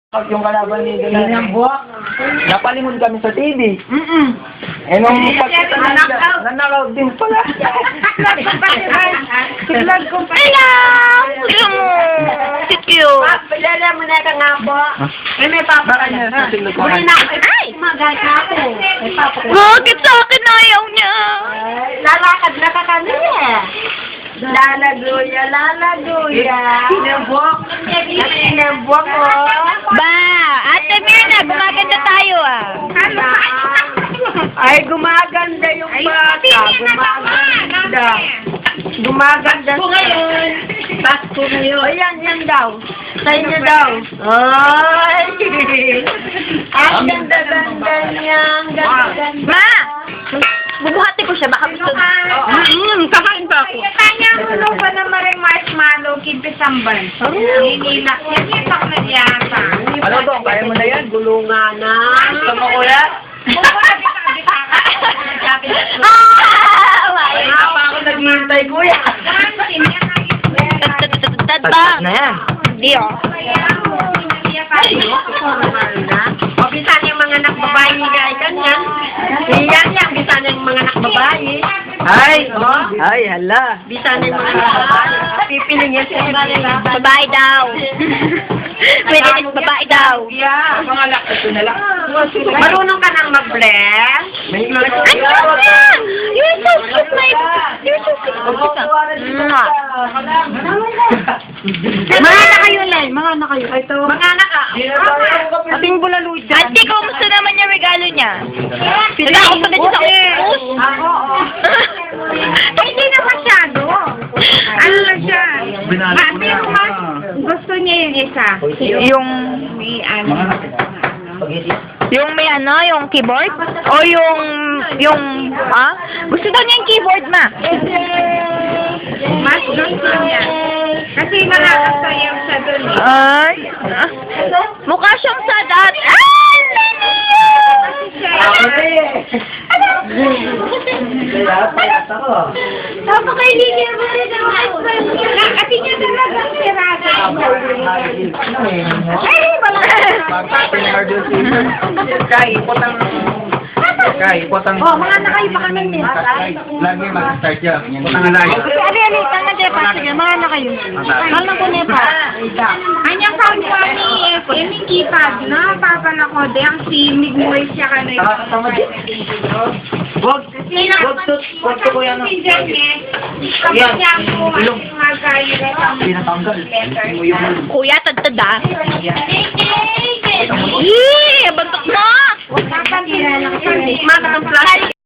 Yung kalaban ni Donald ng buwak. Napalimod kami sa TV. Eh nung pagkita na knockout din pala. Tiglag ko pa. Hello! Hello mo! Si cute. Pagdala mo na ka nga po. May papa ka na. Muli na ako. Ay! Magat na ako. May papa ko. Bakit sa akin ayaw niya? Lalakad na ka kami eh. Lalaguya, lalaguya. Sinabok. Sinabok ko. Ba! Ate Mirna, gumaganda tayo ah. Ay, gumaganda yung bata. Gumaganda. Gumaganda Pasko ngayon. Pasko ngayon. Ayan, yan daw. Sa inyo daw. Ay! Ang ganda-ganda niya. Ang ganda-ganda. Ma! Bubuhati ko siya, baka gusto kakain pa ako. Kanya ulo pa naman rin marshmallow, kimpisamban. Ninilak. Ninilak na yata. Ano to? Kaya mo na yan? Gulungan na. Gusto mo kuya? Kaya pa ako naghihintay kuya. Tadbang! Na yan. Hindi oh. O, bisan yung mga anak babae ni Gay kanyan. Iyan yan, bisan yung mga anak babae. Ay! Ay, hala. Bisan yung mga anak babae. Pipiling yan siya nila. Babae daw. Pwede rin babae daw. Yeah. Mga lak, ito na lang. Marunong ka nang mag-bless? May Ano yan? You're so cute, my... You're so cute. Mwah. Mga anak kayo, Lay. Mga anak kayo. Ito. Mga anak ka. Ating bulalo dyan. Ate, kumusta naman yung regalo niya? Wala ako pa sa upos. Oo. Hindi na masyado. Ano lang siya? Ate, gusto niya yung isa. Yung... May ano. Yung may ano, yung keyboard? O yung, Gusto daw niya yung keyboard, ma. Mas gusto niya. Kasi nakakasayaw siya dun eh. Ay. Mukha siyang sadat. Ay, Napakailigan mo rin ang husband niya. Kasi niya talaga ang sirada. Ay, wala. Oh, mga anak kayo pa kami din. Lagi mag-start yan. Ipot ang alay. Ali, tanga dyan pa. Sige, mga anak kayo. Mahal ko na pa. Anyang sound pa ni Emi Kipag, na? Papa na ko, de ang simig mo siya ka na Wag ko yan. Yan. Ilong. Pinatanggal. Mo yung... Kuya, tadtada. Yee, bantok mo. Huwag na lang. Mga